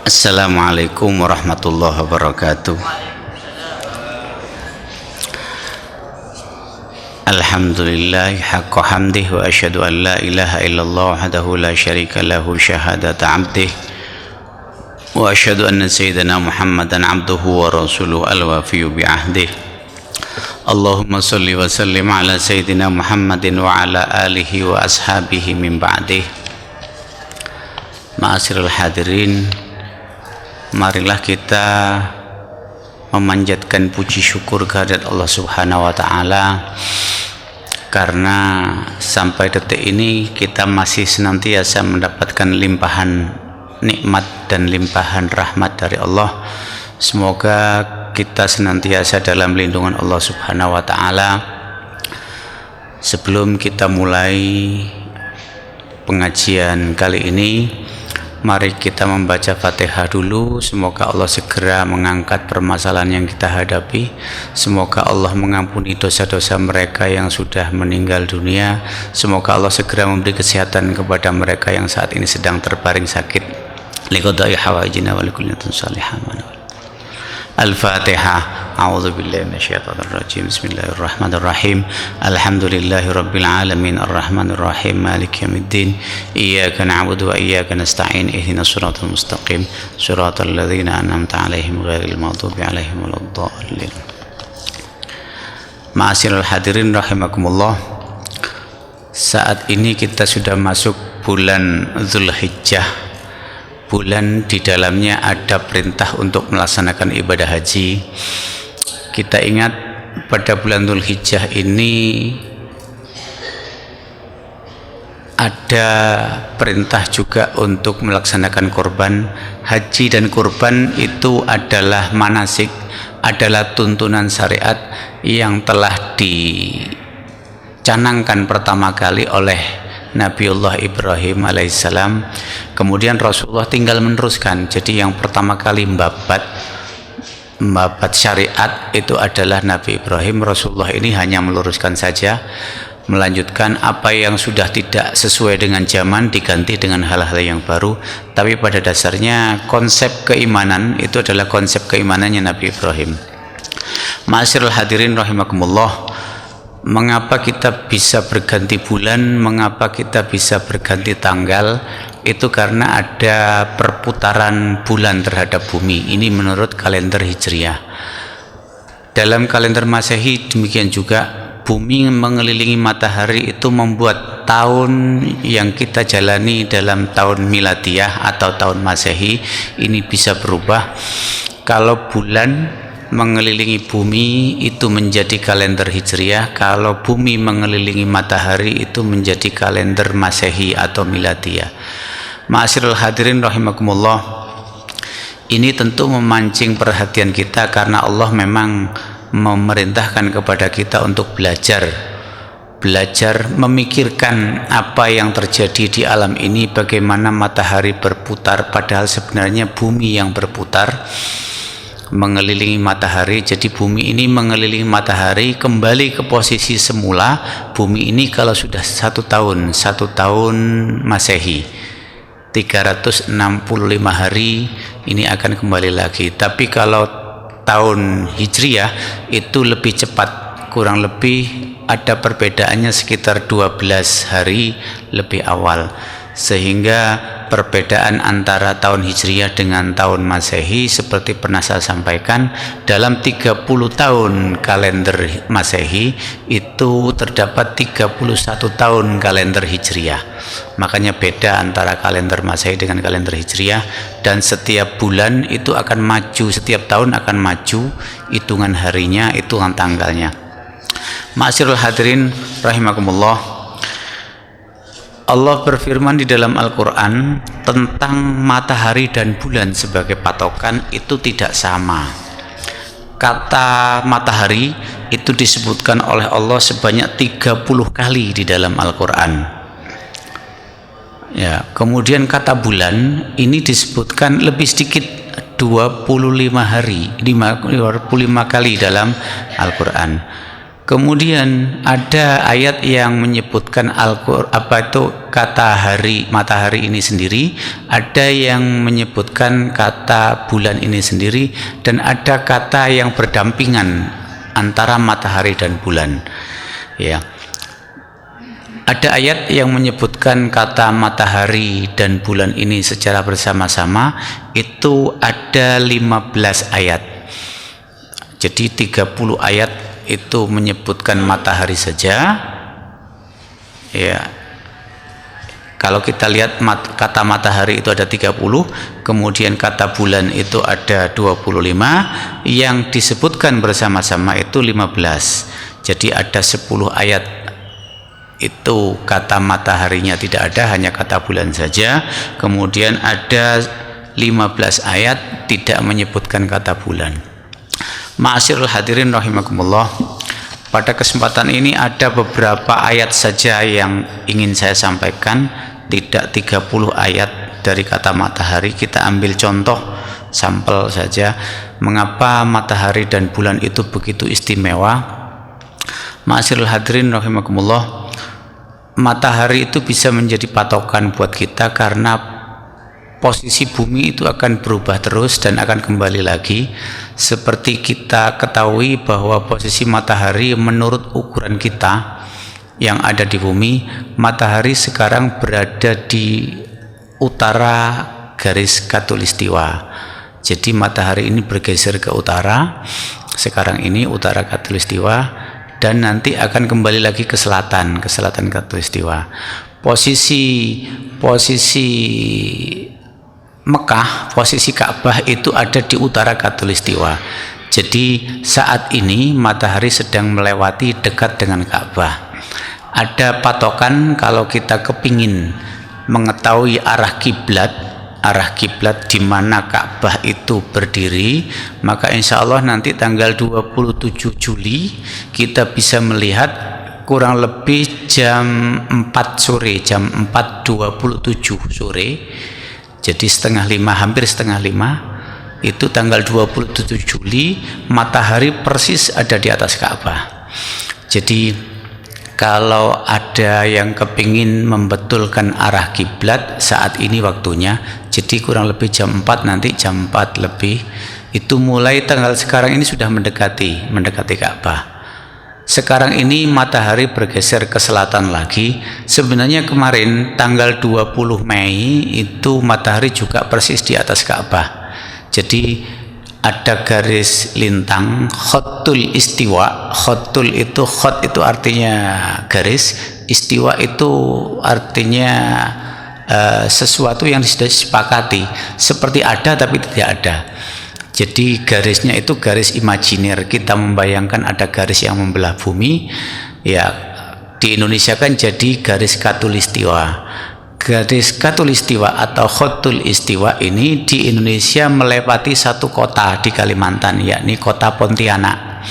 Assalamualaikum warahmatullahi wabarakatuh. Alhamdulillah haqqa hamdih wa asyhadu an la ilaha illallah wahdahu la syarika lahu syahadata abdih wa asyhadu anna sayyidina Muhammadan abduhu wa rasuluhu al-wafiyyu bi ahdih. Allahumma shalli wa sallim ala sayyidina Muhammadin wa ala alihi wa ashabihi min ba'dih. Ma'asyiral hadirin, marilah kita memanjatkan puji syukur kehadirat Allah Subhanahu wa taala karena sampai detik ini kita masih senantiasa mendapatkan limpahan nikmat dan limpahan rahmat dari Allah. Semoga kita senantiasa dalam lindungan Allah Subhanahu wa taala. Sebelum kita mulai pengajian kali ini, mari kita membaca Fatihah dulu. Semoga Allah segera mengangkat permasalahan yang kita hadapi. Semoga Allah mengampuni dosa-dosa mereka yang sudah meninggal dunia. Semoga Allah segera memberi kesehatan kepada mereka yang saat ini sedang terbaring sakit. Liqada'i hawaijina wa likulli salihan. Al-Fatihah. A'udzu billahi minasyaitonir rajim. Bismillahirrahmanirrahim. Alhamdulillahi rabbil alamin arrahmanir rahim maliki yaumiddin. Iyyaka na'budu wa iyyaka nasta'in. Ihdinas siratal mustaqim. Shiratal ladzina an'amta 'alaihim ghairil maghdubi 'alaihim waladdallin. Ma'asyiral hadirin rahimakumullah. Saat ini kita sudah masuk bulan Dzulhijjah, bulan di dalamnya ada perintah untuk melaksanakan ibadah haji. Kita ingat pada bulan Dzulhijjah ini ada perintah juga untuk melaksanakan kurban. Haji dan kurban itu adalah manasik, adalah tuntunan syariat yang telah dicanangkan pertama kali oleh Nabiullah Ibrahim alaihissalam. Kemudian Rasulullah tinggal meneruskan. Jadi yang pertama kali membabat syariat itu adalah Nabi Ibrahim. Rasulullah ini hanya meluruskan saja, melanjutkan apa yang sudah tidak sesuai dengan zaman diganti dengan hal-hal yang baru. Tapi pada dasarnya konsep keimanan itu adalah konsep keimanannya Nabi Ibrahim. Ma'asyiral hadirin rahimakumullah. Mengapa kita bisa berganti bulan, mengapa kita bisa berganti tanggal? Itu karena ada perputaran bulan terhadap bumi. Ini menurut kalender Hijriah. Dalam kalender Masehi demikian juga, bumi mengelilingi matahari itu membuat tahun yang kita jalani dalam tahun Miladiyah atau tahun Masehi ini bisa berubah. Kalau bulan mengelilingi bumi itu menjadi kalender Hijriah, kalau bumi mengelilingi matahari itu menjadi kalender Masehi atau Miladiyah. Ma'asyiral hadirin rahimakumullah, ini tentu memancing perhatian kita karena Allah memang memerintahkan kepada kita untuk belajar memikirkan apa yang terjadi di alam ini, bagaimana matahari berputar padahal sebenarnya bumi yang berputar mengelilingi matahari. Jadi bumi ini mengelilingi matahari kembali ke posisi semula. Bumi ini kalau sudah satu tahun Masehi 365 hari ini akan kembali lagi. Tapi kalau tahun Hijriah itu lebih cepat, kurang lebih ada perbedaannya sekitar 12 hari lebih awal. Sehingga perbedaan antara tahun Hijriah dengan tahun Masehi seperti pernah saya sampaikan, dalam 30 tahun kalender Masehi itu terdapat 31 tahun kalender Hijriah. Makanya beda antara kalender Masehi dengan kalender Hijriah. Dan setiap bulan itu akan maju, setiap tahun akan maju hitungan harinya, hitungan tanggalnya. Ma'asyiral hadirin rahimakumullah, Allah berfirman di dalam Al-Quran tentang matahari dan bulan sebagai patokan itu tidak sama. Kata matahari itu disebutkan oleh Allah sebanyak 30 kali di dalam Al-Quran. Ya, kemudian kata bulan ini disebutkan lebih sedikit, 25 hari, 25 kali dalam Al-Quran. Kemudian ada ayat yang menyebutkan kata hari, matahari ini sendiri, ada yang menyebutkan kata bulan ini sendiri, dan ada kata yang berdampingan antara matahari dan bulan. Ya. Ada ayat yang menyebutkan kata matahari dan bulan ini secara bersama-sama, itu ada 15 ayat. Jadi 30 ayat itu menyebutkan matahari saja. Ya. Kalau kita lihat kata matahari itu ada 30, kemudian kata bulan itu ada 25, yang disebutkan bersama-sama itu 15. Jadi ada 10 ayat itu kata mataharinya tidak ada, hanya kata bulan saja. Kemudian ada 15 ayat tidak menyebutkan kata bulan. Ma'asyiral hadirin rahimakumullah, pada kesempatan ini ada beberapa ayat saja yang ingin saya sampaikan, tidak 30 ayat dari kata matahari. Kita ambil contoh sampel saja, mengapa matahari dan bulan itu begitu istimewa. Ma'asyiral hadirin rahimakumullah, matahari itu bisa menjadi patokan buat kita karena posisi bumi itu akan berubah terus dan akan kembali lagi. Seperti kita ketahui bahwa posisi matahari menurut ukuran kita yang ada di bumi, matahari sekarang berada di utara garis khatulistiwa. Jadi matahari ini bergeser ke utara, sekarang ini utara khatulistiwa, dan nanti akan kembali lagi ke selatan khatulistiwa. Posisi Mekah, posisi Ka'bah itu ada di utara khatulistiwa. Jadi saat ini matahari sedang melewati dekat dengan Ka'bah. Ada patokan kalau kita kepingin mengetahui arah kiblat di mana Ka'bah itu berdiri, maka insya Allah nanti tanggal 27 Juli kita bisa melihat kurang lebih jam 4 sore, jam 4.27 sore. Jadi hampir setengah 5, itu tanggal 27 Juli, matahari persis ada di atas Ka'bah. Jadi kalau ada yang kepingin membetulkan arah kiblat, saat ini waktunya. Jadi kurang lebih jam 4, nanti jam 4 lebih, itu mulai tanggal sekarang ini sudah mendekati Ka'bah. Sekarang ini matahari bergeser ke selatan lagi. Sebenarnya kemarin tanggal 20 Mei itu matahari juga persis di atas Ka'bah. Jadi ada garis lintang khotul istiwa. Khotul itu, khot itu artinya garis, istiwa itu artinya sesuatu yang sudah disepakati, seperti ada tapi tidak ada. Jadi garisnya itu garis imajiner, kita membayangkan ada garis yang membelah bumi. Ya, di Indonesia kan jadi garis khatulistiwa. Garis khatulistiwa atau khotul istiwa ini di Indonesia melewati satu kota di Kalimantan, yakni kota Pontianak.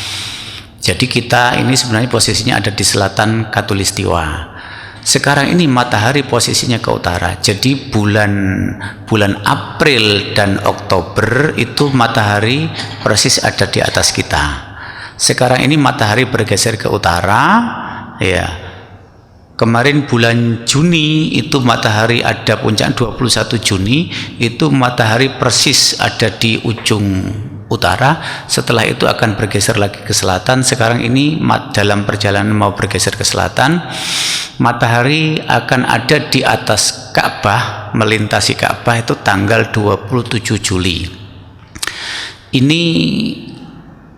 Jadi kita ini sebenarnya posisinya ada di selatan khatulistiwa. Sekarang ini matahari posisinya ke utara. Jadi bulan April dan Oktober itu matahari persis ada di atas kita. Sekarang ini matahari bergeser ke utara, ya. Kemarin bulan Juni itu matahari ada puncak 21 Juni, itu matahari persis ada di ujung utara. Setelah itu akan bergeser lagi ke selatan. Sekarang ini dalam perjalanan mau bergeser ke selatan, matahari akan ada di atas Ka'bah, melintasi Ka'bah itu tanggal 27 Juli. Ini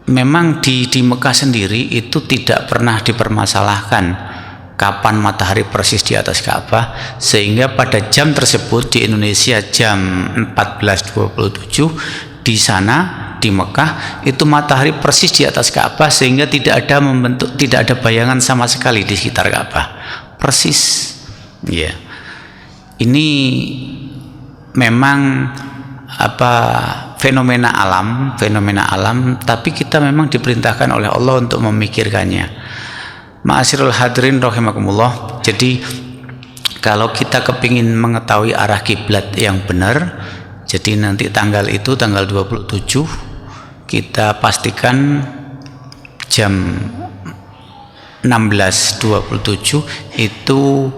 memang di Mekah sendiri itu tidak pernah dipermasalahkan kapan matahari persis di atas Ka'bah, sehingga pada jam tersebut di Indonesia jam 14.27, di sana di Mekah itu matahari persis di atas Ka'bah, sehingga tidak ada bayangan sama sekali di sekitar Ka'bah, persis. Ya, ini memang fenomena alam, tapi kita memang diperintahkan oleh Allah untuk memikirkannya. Ma'asyiral hadirin rahimakumullah. Jadi kalau kita kepingin mengetahui arah kiblat yang benar, jadi nanti tanggal 27 kita pastikan jam 16:27 itu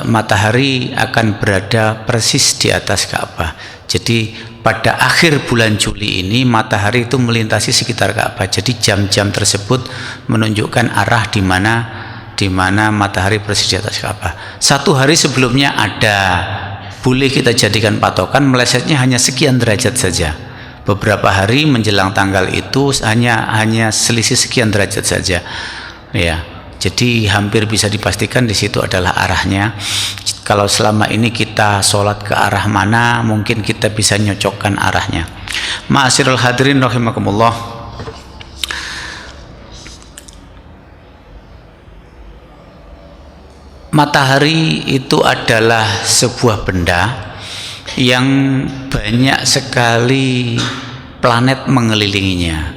matahari akan berada persis di atas Ka'bah. Jadi pada akhir bulan Juli ini matahari itu melintasi sekitar Ka'bah. Jadi jam-jam tersebut menunjukkan arah di mana matahari persis di atas Ka'bah. Satu hari sebelumnya boleh kita jadikan patokan, melesetnya hanya sekian derajat saja. Beberapa hari menjelang tanggal itu hanya selisih sekian derajat saja. Ya, jadi hampir bisa dipastikan di situ adalah arahnya. Kalau selama ini kita sholat ke arah mana, mungkin kita bisa nyocokkan arahnya. Ma'asyiral hadirin rahimakumullah. Matahari itu adalah sebuah benda yang banyak sekali planet mengelilinginya.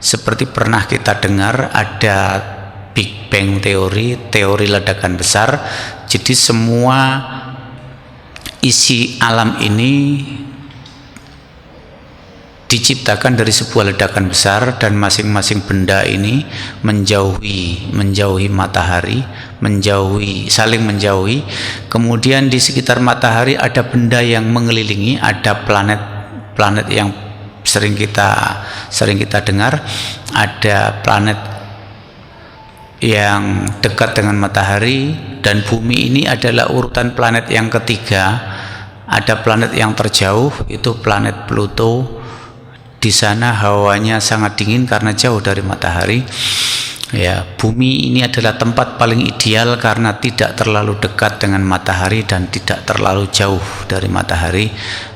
Seperti pernah kita dengar ada Big Bang teori ledakan besar. Jadi semua isi alam ini diciptakan dari sebuah ledakan besar, dan masing-masing benda ini menjauhi matahari, saling menjauhi. Kemudian di sekitar matahari ada benda yang mengelilingi, ada planet yang sering kita dengar, ada planet yang dekat dengan matahari, dan bumi ini adalah urutan planet yang ketiga. Ada planet yang terjauh, itu planet Pluto. Di sana hawanya sangat dingin karena jauh dari matahari. Ya, bumi ini adalah tempat paling ideal karena tidak terlalu dekat dengan matahari dan tidak terlalu jauh dari matahari.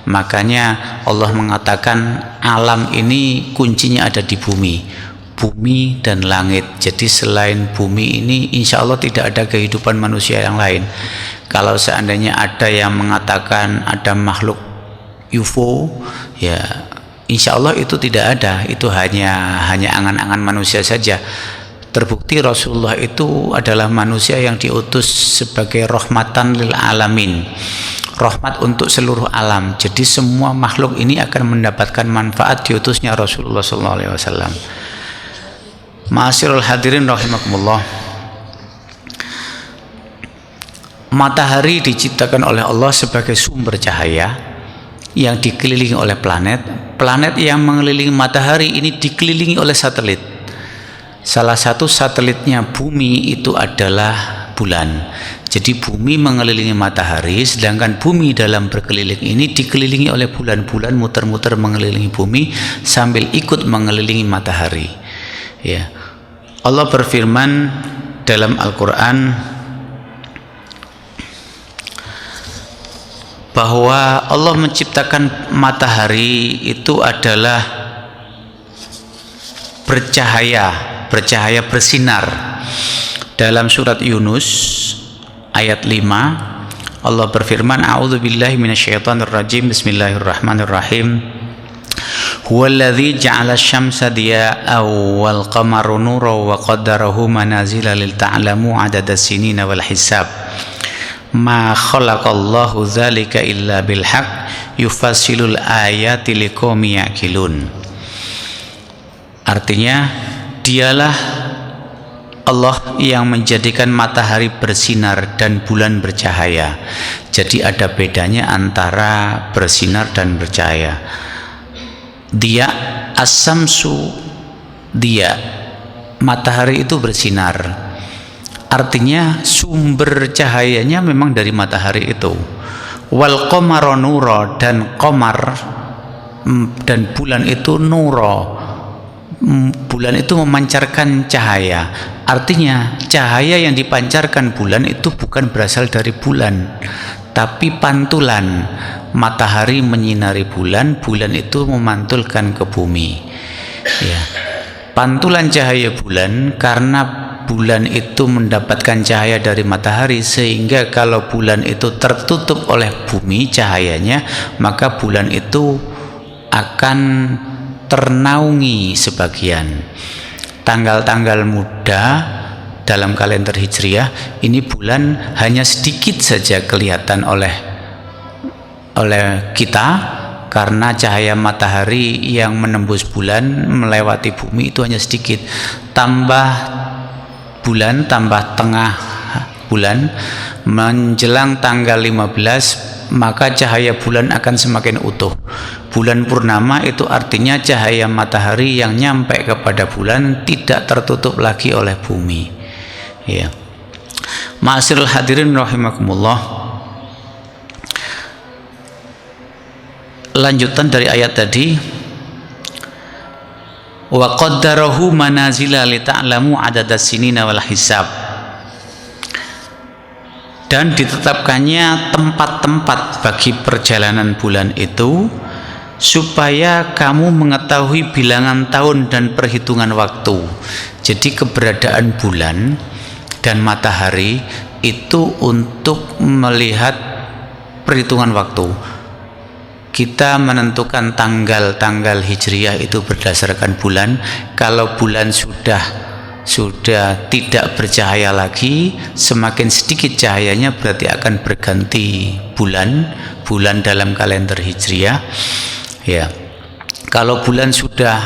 Makanya Allah mengatakan alam ini kuncinya ada di bumi dan langit. Jadi selain bumi ini insya Allah tidak ada kehidupan manusia yang lain. Kalau seandainya ada yang mengatakan ada makhluk UFO, ya insya Allah itu tidak ada. Itu hanya angan-angan manusia saja. Terbukti Rasulullah itu adalah manusia yang diutus sebagai rahmatan lil alamin, rahmat untuk seluruh alam. Jadi semua makhluk ini akan mendapatkan manfaat diutusnya Rasulullah SAW. Ma'asyiral hadirin rahimakumullah. Matahari diciptakan oleh Allah sebagai sumber cahaya yang dikelilingi oleh planet yang mengelilingi matahari ini dikelilingi oleh satelit. Salah satu satelitnya bumi itu adalah bulan. Jadi bumi mengelilingi matahari, sedangkan bumi dalam berkeliling ini dikelilingi oleh bulan-bulan muter-muter mengelilingi bumi sambil ikut mengelilingi matahari. Ya, Allah berfirman dalam Al-Quran bahwa Allah menciptakan matahari itu adalah bercahaya bersinar. Dalam surat Yunus ayat 5 Allah berfirman, a'udzubillahi minasyaitonirrajim, bismillahirrahmanirrahim. Huwallazi ja'ala asy-syamsa diya'an wal qamara nuran wa qaddarahu manazila lil ta'lamu 'adadas sinina wal hisab. Ma khalaqallahu dzalika illa bil haqq yufassilul ayati liqaumin ya'qilun. Artinya, dialah Allah yang menjadikan matahari bersinar dan bulan bercahaya. Jadi ada bedanya antara bersinar dan bercahaya. Dia as-samsu, dia matahari itu bersinar. Artinya sumber cahayanya memang dari matahari itu. Wal qamara nura, dan qamar dan bulan itu nura. Bulan itu memancarkan cahaya. Artinya cahaya yang dipancarkan bulan itu bukan berasal dari bulan, tapi pantulan. Matahari menyinari bulan, bulan itu memantulkan ke bumi. Ya. Pantulan cahaya bulan, karena bulan itu mendapatkan cahaya dari matahari, sehingga kalau bulan itu tertutup oleh bumi cahayanya, maka bulan itu akan ternaungi sebagian. Tanggal-tanggal muda dalam kalender Hijriah ini bulan hanya sedikit saja kelihatan oleh kita, karena cahaya matahari yang menembus bulan melewati bumi itu hanya sedikit. Tambah bulan tambah tengah bulan menjelang tanggal 15, maka cahaya bulan akan semakin utuh. Bulan purnama itu artinya cahaya matahari yang nyampe kepada bulan tidak tertutup lagi oleh bumi. Ya. Ma'asyiral hadirin rahimakumullah. Lanjutan dari ayat tadi, wa qaddarahu manazila li ta'lamu adadas sinina wal hisab, dan ditetapkannya tempat-tempat bagi perjalanan bulan itu supaya kamu mengetahui bilangan tahun dan perhitungan waktu. Jadi keberadaan bulan dan matahari itu untuk melihat perhitungan waktu. Kita menentukan tanggal-tanggal hijriah itu berdasarkan bulan. Kalau bulan sudah tidak bercahaya lagi, semakin sedikit cahayanya berarti akan berganti bulan dalam kalender hijriah. Ya. Kalau bulan sudah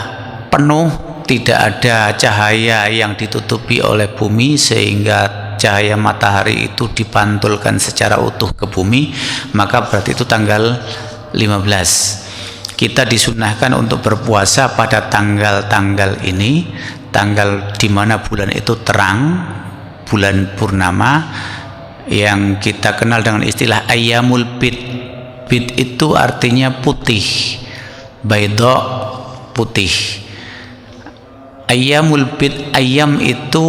penuh, tidak ada cahaya yang ditutupi oleh bumi sehingga cahaya matahari itu dipantulkan secara utuh ke bumi, maka berarti itu tanggal 15. Kita disunahkan untuk berpuasa pada tanggal-tanggal ini, tanggal di mana bulan itu terang, bulan purnama, yang kita kenal dengan istilah ayyamul bid. Bid itu artinya putih, bayda putih. Ayyamul bid, ayyam itu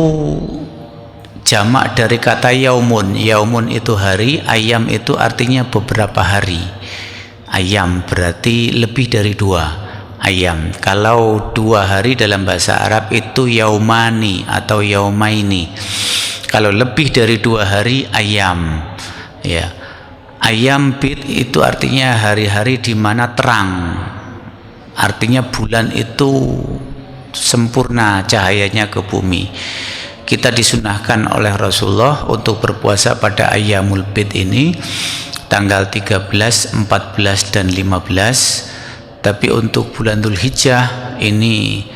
jamak dari kata yaumun. Yaumun itu hari, ayyam itu artinya beberapa hari. Ayyam berarti lebih dari 2 ayyam. Kalau 2 hari dalam bahasa Arab itu yaumani atau yaumaini. Kalau lebih dari 2 hari ayyam. Ya. Ayyam bid itu artinya hari-hari di mana terang. Artinya bulan itu sempurna cahayanya ke bumi. Kita disunahkan oleh Rasulullah untuk berpuasa pada ayyamul bid ini, tanggal 13, 14 dan 15. Tapi untuk bulan Dzulhijjah ini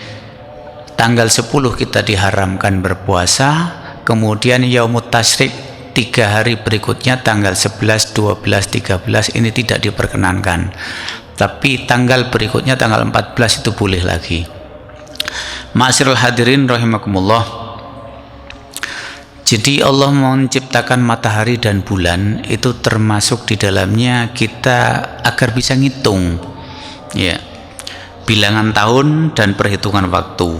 tanggal 10 kita diharamkan berpuasa. Kemudian yaumut tasyrik 3 hari berikutnya tanggal 11, 12, 13 ini tidak diperkenankan. Tapi tanggal berikutnya tanggal 14 itu boleh lagi. Ma'asyiral hadirin rahimakumullah. Jadi Allah menciptakan matahari dan bulan itu termasuk di dalamnya kita agar bisa ngitung, ya, bilangan tahun dan perhitungan waktu.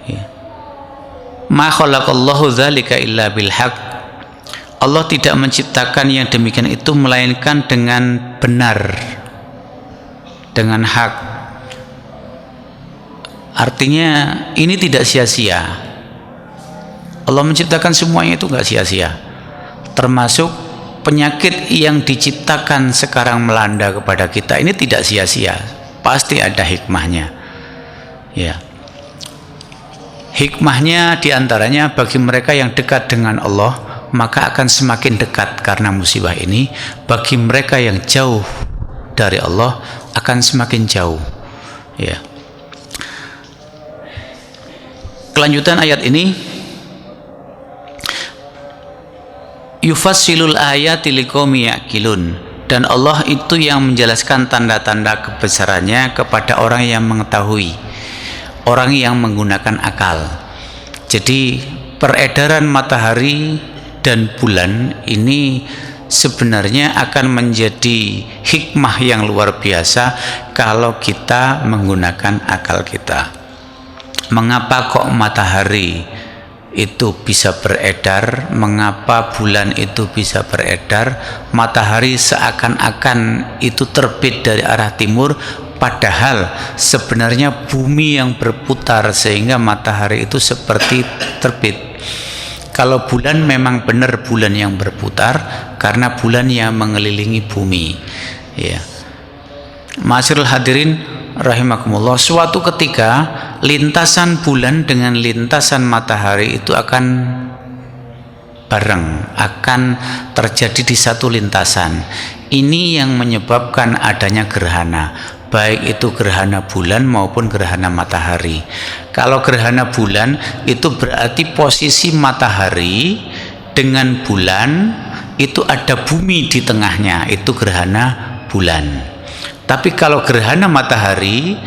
Ya. Ma khalaqallahu dzalika illa bil haqq. Allah tidak menciptakan yang demikian itu melainkan dengan benar, dengan hak. Artinya ini tidak sia-sia. Allah menciptakan semuanya itu nggak sia-sia. Termasuk penyakit yang diciptakan sekarang melanda kepada kita ini tidak sia-sia. Pasti ada hikmahnya. Ya. Hikmahnya diantaranya bagi mereka yang dekat dengan Allah, maka akan semakin dekat karena musibah ini. Bagi mereka yang jauh dari Allah akan semakin jauh. Ya. Kelanjutan ayat ini, yufassilul ayati liqaumi yaqilun, dan Allah itu yang menjelaskan tanda-tanda kebesarannya kepada orang yang mengetahui, orang yang menggunakan akal. Jadi peredaran matahari dan bulan ini sebenarnya akan menjadi hikmah yang luar biasa kalau kita menggunakan akal kita. Mengapa kok matahari itu bisa beredar? Mengapa bulan itu bisa beredar? Matahari seakan-akan itu terbit dari arah timur, padahal sebenarnya bumi yang berputar sehingga matahari itu seperti terbit. Kalau bulan memang benar bulan yang berputar karena bulan yang mengelilingi bumi. Ya. Ma'asyiral hadirin rahimakumullah, suatu ketika lintasan bulan dengan lintasan matahari itu akan bareng, akan terjadi di satu lintasan. Ini yang menyebabkan adanya gerhana. baik itu gerhana bulan maupun gerhana matahari. Kalau gerhana bulan itu berarti posisi matahari dengan bulan itu ada bumi di tengahnya, itu gerhana bulan. Tapi kalau gerhana matahari,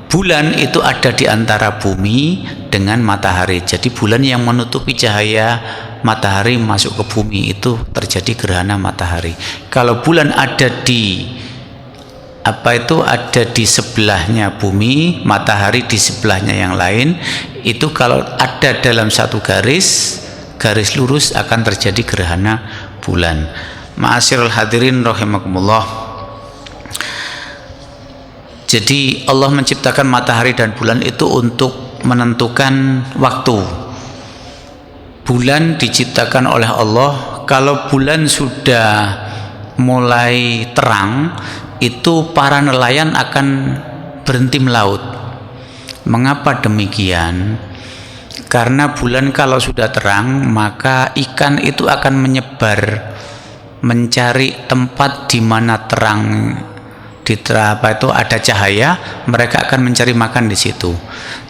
bulan itu ada di antara bumi dengan matahari. Jadi bulan yang menutupi cahaya matahari masuk ke bumi, itu terjadi gerhana matahari. Kalau bulan ada di ada di sebelahnya bumi, matahari di sebelahnya yang lain, itu kalau ada dalam satu garis lurus akan terjadi gerhana bulan. Ma'asyiral hadirin rahimakumullah. Jadi Allah menciptakan matahari dan bulan itu untuk menentukan waktu. Bulan diciptakan oleh Allah. Kalau bulan sudah mulai terang, itu para nelayan akan berhenti melaut. Mengapa demikian? Karena bulan kalau sudah terang, maka ikan itu akan menyebar mencari tempat di mana terang, ada cahaya, mereka akan mencari makan di situ.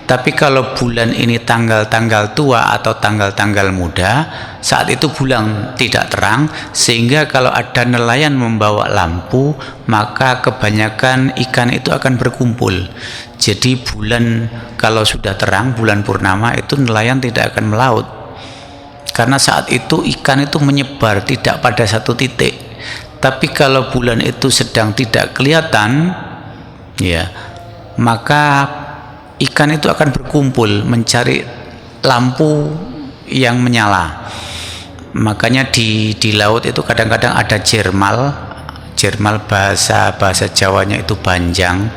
Tapi kalau bulan ini tanggal-tanggal tua atau tanggal-tanggal muda, saat itu bulan tidak terang, sehingga kalau ada nelayan membawa lampu, maka kebanyakan ikan itu akan berkumpul. Jadi bulan kalau sudah terang, bulan purnama, itu nelayan tidak akan melaut. Karena saat itu ikan itu menyebar, tidak pada satu titik. Tapi kalau bulan itu sedang tidak kelihatan, ya, maka ikan itu akan berkumpul mencari lampu yang menyala. Makanya di laut itu kadang-kadang ada jermal bahasa Jawanya itu banjang.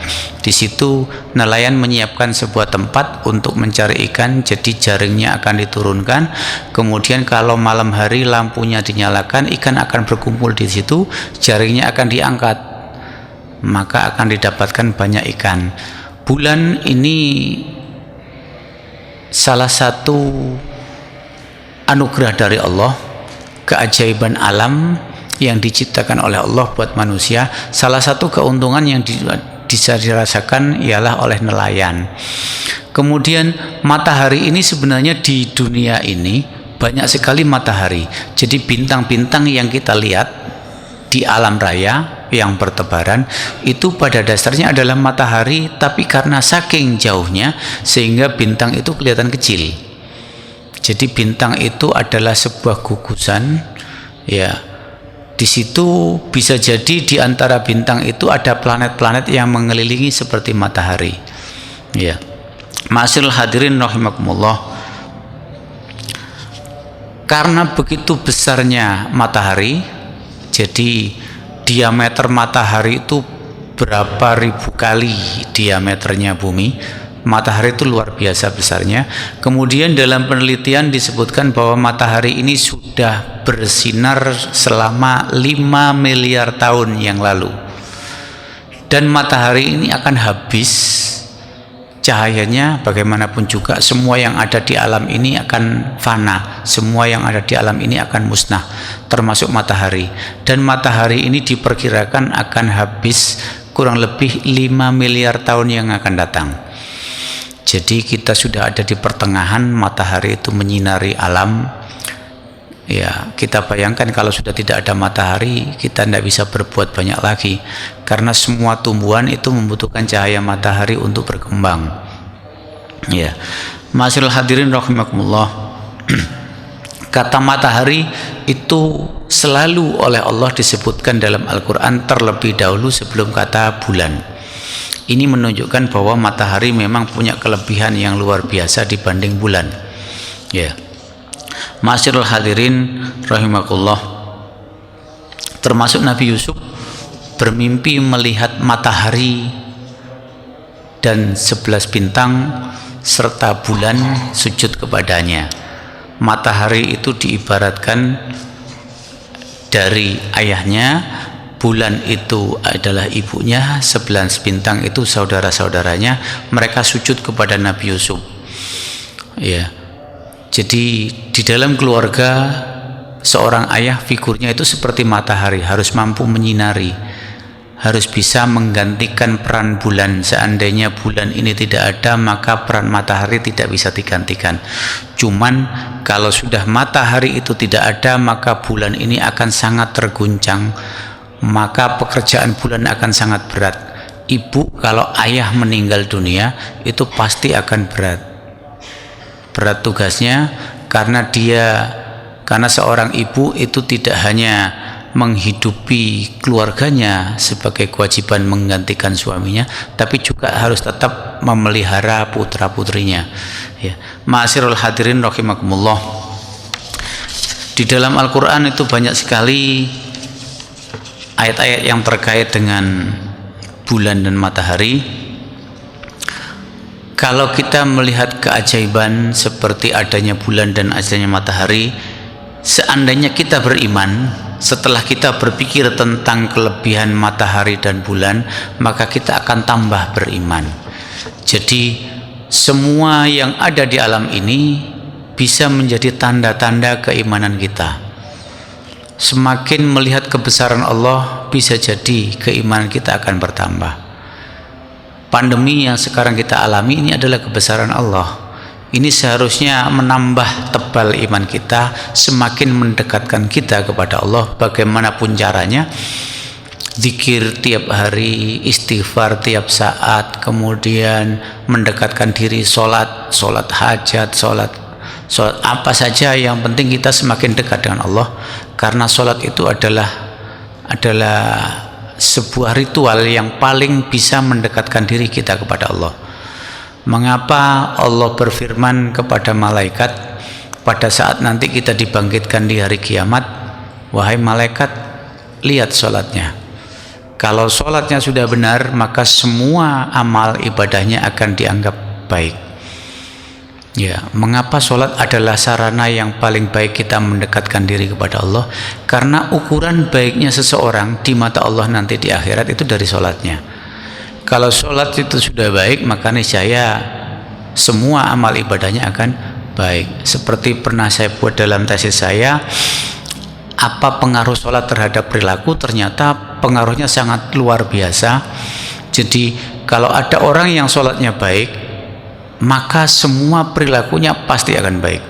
Di situ nelayan menyiapkan sebuah tempat untuk mencari ikan, jadi jaringnya akan diturunkan. Kemudian kalau malam hari lampunya dinyalakan, ikan akan berkumpul di situ, jaringnya akan diangkat, maka akan didapatkan banyak ikan. Bulan ini salah satu anugerah dari Allah, keajaiban alam yang diciptakan oleh Allah buat manusia. Salah satu keuntungan yang bisa dirasakan ialah oleh nelayan. Kemudian matahari ini sebenarnya di dunia ini banyak sekali matahari. Jadi bintang-bintang yang kita lihat di alam raya yang bertebaran itu pada dasarnya adalah matahari, tapi karena saking jauhnya sehingga bintang itu kelihatan kecil. Jadi bintang itu adalah sebuah gugusan, ya. Di situ bisa jadi di antara bintang itu ada planet-planet yang mengelilingi seperti matahari, ya. Ma'asyiral hadirin rahimakumullah. Karena begitu besarnya matahari, jadi diameter matahari itu berapa ribu kali diameternya bumi. Matahari itu luar biasa besarnya. Kemudian dalam penelitian disebutkan bahwa matahari ini sudah bersinar selama 5 miliar tahun yang lalu. Dan matahari ini akan habis cahayanya. Bagaimanapun juga semua yang ada di alam ini akan fana, semua yang ada di alam ini akan musnah, termasuk matahari. Dan matahari ini diperkirakan akan habis kurang lebih 5 miliar tahun yang akan datang. Jadi kita sudah ada di pertengahan, matahari itu menyinari alam. Ya, kita bayangkan kalau sudah tidak ada matahari, kita tidak bisa berbuat banyak lagi, karena semua tumbuhan itu membutuhkan cahaya matahari untuk berkembang. Ya, Ma'asyiral hadirin rahimakumullah. Kata matahari itu selalu oleh Allah disebutkan dalam Al-Quran terlebih dahulu sebelum kata bulan. Ini menunjukkan bahwa matahari memang punya kelebihan yang luar biasa dibanding bulan. Ya. Ma'asyiral hadirin rahimakumullah. Termasuk Nabi Yusuf bermimpi melihat matahari dan 11 bintang serta bulan sujud kepadanya. Matahari itu diibaratkan dari ayahnya, bulan itu adalah ibunya, 11 bintang itu saudara-saudaranya. Mereka sujud kepada Nabi Yusuf. Ya. Jadi di dalam keluarga seorang ayah figurnya itu seperti matahari, harus mampu menyinari, harus bisa menggantikan peran bulan. Seandainya bulan ini tidak ada, maka peran matahari tidak bisa digantikan. Cuman kalau sudah matahari itu tidak ada, maka bulan ini akan sangat terguncang, maka pekerjaan bulan akan sangat berat. Ibu kalau ayah meninggal dunia itu pasti akan berat tugasnya, karena seorang ibu itu tidak hanya menghidupi keluarganya sebagai kewajiban menggantikan suaminya, tapi juga harus tetap memelihara putra-putrinya. Ya. Ma'asyiral hadirin rahimakumullah. Di dalam Al-Qur'an itu banyak sekali ayat-ayat yang terkait dengan bulan dan matahari. Kalau kita melihat keajaiban seperti adanya bulan dan adanya matahari, seandainya kita beriman, setelah kita berpikir tentang kelebihan matahari dan bulan, maka kita akan tambah beriman. Jadi semua yang ada di alam ini bisa menjadi tanda-tanda keimanan kita. Semakin melihat kebesaran Allah, bisa jadi keimanan kita akan bertambah. Pandemi yang sekarang kita alami ini adalah kebesaran Allah. Ini seharusnya menambah tebal iman kita, semakin mendekatkan kita kepada Allah. Bagaimanapun caranya, zikir tiap hari, istighfar tiap saat, kemudian mendekatkan diri, sholat hajat, sholat apa saja, yang penting kita semakin dekat dengan Allah. Karena sholat itu adalah sebuah ritual yang paling bisa mendekatkan diri kita kepada Allah. Mengapa Allah berfirman kepada malaikat pada saat nanti kita dibangkitkan di hari kiamat, wahai malaikat, lihat sholatnya. Kalau sholatnya sudah benar, maka semua amal ibadahnya akan dianggap baik. Ya, mengapa sholat adalah sarana yang paling baik kita mendekatkan diri kepada Allah? Karena ukuran baiknya seseorang di mata Allah nanti di akhirat itu dari sholatnya. Kalau sholat itu sudah baik, maka niscaya semua amal ibadahnya akan baik. Seperti pernah saya buat dalam tesis saya, apa pengaruh sholat terhadap perilaku? Ternyata pengaruhnya sangat luar biasa. Jadi kalau ada orang yang sholatnya baik, maka semua perilakunya pasti akan baik.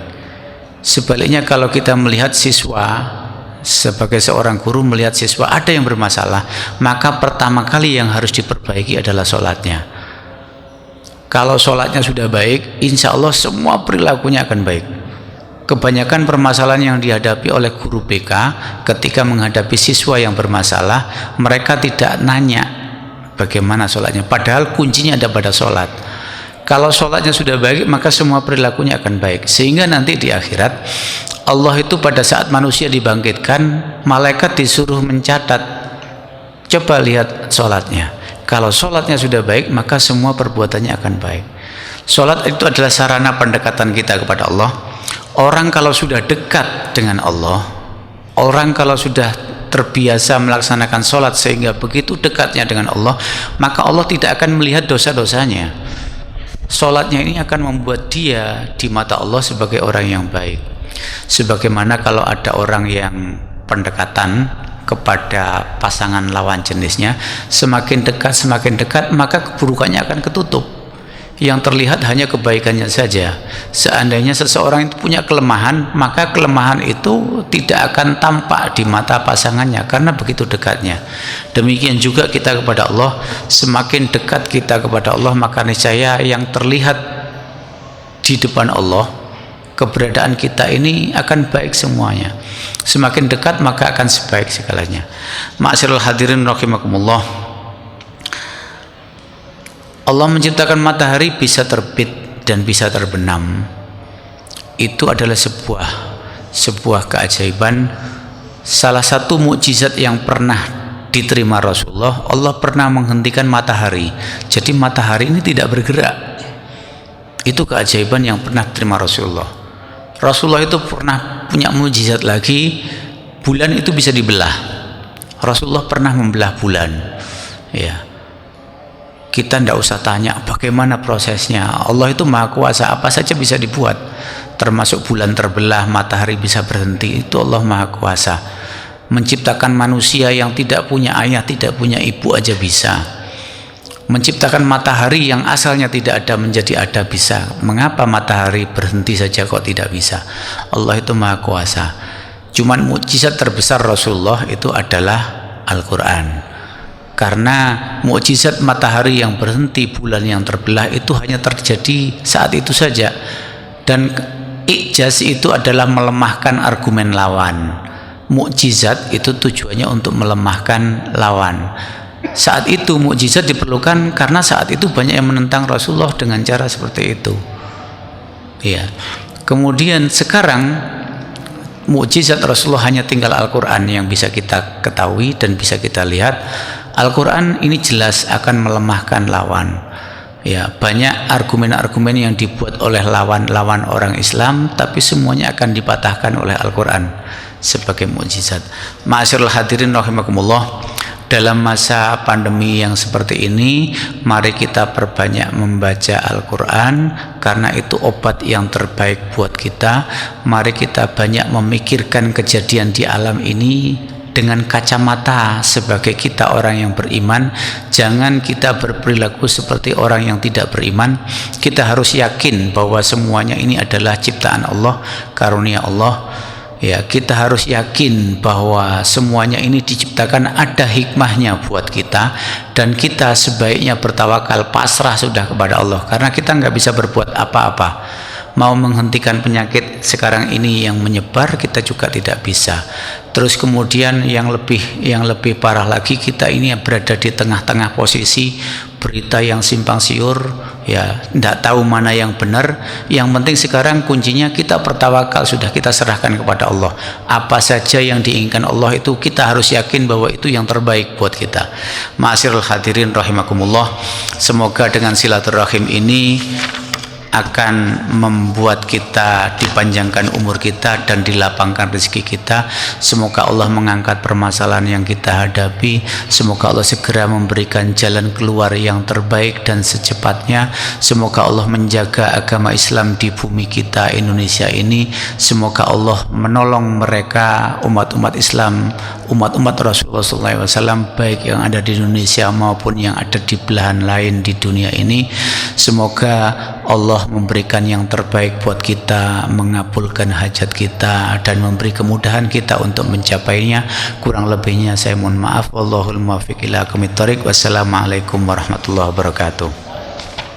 Sebaliknya kalau kita melihat siswa, sebagai seorang guru melihat siswa ada yang bermasalah, maka pertama kali yang harus diperbaiki adalah sholatnya. Kalau sholatnya sudah baik, insya Allah semua perilakunya akan baik. Kebanyakan permasalahan yang dihadapi oleh guru BK ketika menghadapi siswa yang bermasalah, mereka tidak nanya bagaimana sholatnya, padahal kuncinya ada pada sholat. Kalau sholatnya sudah baik, maka semua perilakunya akan baik. Sehingga nanti di akhirat Allah itu pada saat manusia dibangkitkan, malaikat disuruh mencatat, coba lihat sholatnya. Kalau sholatnya sudah baik, maka semua perbuatannya akan baik. Sholat itu adalah sarana pendekatan kita kepada Allah. Orang kalau sudah dekat dengan Allah, orang kalau sudah terbiasa melaksanakan sholat sehingga begitu dekatnya dengan Allah, maka Allah tidak akan melihat dosa-dosanya. Sholatnya ini akan membuat dia di mata Allah sebagai orang yang baik. Sebagaimana kalau ada orang yang pendekatan kepada pasangan lawan jenisnya, semakin dekat maka keburukannya akan ketutup. Yang terlihat hanya kebaikannya saja. Seandainya seseorang itu punya kelemahan, maka kelemahan itu tidak akan tampak di mata pasangannya karena begitu dekatnya. Demikian juga kita kepada Allah, semakin dekat kita kepada Allah, maka niscaya yang terlihat di depan Allah, keberadaan kita ini akan baik semuanya. Semakin dekat maka akan sebaik segalanya. Ma'asyiral hadirin rahimakumullah. Allah menciptakan matahari bisa terbit dan bisa terbenam. Itu adalah sebuah keajaiban. Salah satu mukjizat yang pernah diterima Rasulullah, Allah pernah menghentikan matahari. Jadi matahari ini tidak bergerak. Itu keajaiban yang pernah diterima Rasulullah. Rasulullah itu pernah punya mukjizat lagi, bulan itu bisa dibelah. Rasulullah pernah membelah bulan. Ya. Kita tidak usah tanya bagaimana prosesnya. Allah itu maha kuasa, apa saja bisa dibuat, termasuk bulan terbelah, matahari bisa berhenti. Itu Allah maha kuasa. Menciptakan manusia yang tidak punya ayah, tidak punya ibu aja bisa. Menciptakan matahari yang asalnya tidak ada menjadi ada bisa. Mengapa matahari berhenti saja kok tidak bisa? Allah itu Maha Kuasa. Cuman mukjizat terbesar Rasulullah itu adalah Al-Quran. Karena mukjizat matahari yang berhenti, bulan yang terbelah itu hanya terjadi saat itu saja. Dan ijaz itu adalah melemahkan argumen lawan. Mukjizat itu tujuannya untuk melemahkan lawan. Saat itu mukjizat diperlukan karena saat itu banyak yang menentang Rasulullah dengan cara seperti itu. Ya. Kemudian sekarang mukjizat Rasulullah hanya tinggal Al-Quran yang bisa kita ketahui dan bisa kita lihat. Al-Quran ini jelas akan melemahkan lawan. Ya, banyak argumen-argumen yang dibuat oleh lawan-lawan orang Islam, tapi semuanya akan dipatahkan oleh Al-Quran sebagai mukjizat. Ma'asyiral hadirin rahimakumullah, dalam masa pandemi yang seperti ini, mari kita perbanyak membaca Al-Quran karena itu obat yang terbaik buat kita. Mari kita banyak memikirkan kejadian di alam ini dengan kacamata sebagai kita orang yang beriman. Jangan kita berperilaku seperti orang yang tidak beriman. Kita harus yakin bahwa semuanya ini adalah ciptaan Allah, karunia Allah. Ya, kita harus yakin bahwa semuanya ini diciptakan ada hikmahnya buat kita, dan kita sebaiknya bertawakal, pasrah sudah kepada Allah, karena kita nggak bisa berbuat apa-apa. Mau menghentikan penyakit sekarang ini yang menyebar, kita juga tidak bisa. Terus kemudian yang lebih parah lagi, kita ini berada di tengah-tengah posisi berita yang simpang siur, ya tidak tahu mana yang benar. Yang penting sekarang kuncinya kita bertawakal, sudah kita serahkan kepada Allah. Apa saja yang diinginkan Allah itu kita harus yakin bahwa itu yang terbaik buat kita. Ma'asyiral hadirin rahimakumullah, semoga dengan silaturahim ini akan membuat kita dipanjangkan umur kita dan dilapangkan rezeki kita. Semoga Allah mengangkat permasalahan yang kita hadapi. Semoga Allah segera memberikan jalan keluar yang terbaik dan secepatnya. Semoga Allah menjaga agama Islam di bumi kita Indonesia ini. Semoga Allah menolong mereka, umat-umat Islam, umat-umat Rasulullah SAW, baik yang ada di Indonesia maupun yang ada di belahan lain di dunia ini. Semoga Allah memberikan yang terbaik buat kita, mengabulkan hajat kita dan memberi kemudahan kita untuk mencapainya. Kurang lebihnya saya mohon maaf. Wallahul muwaffiq ila aqwamit thoriq. Wassalamualaikum warahmatullahi wabarakatuh.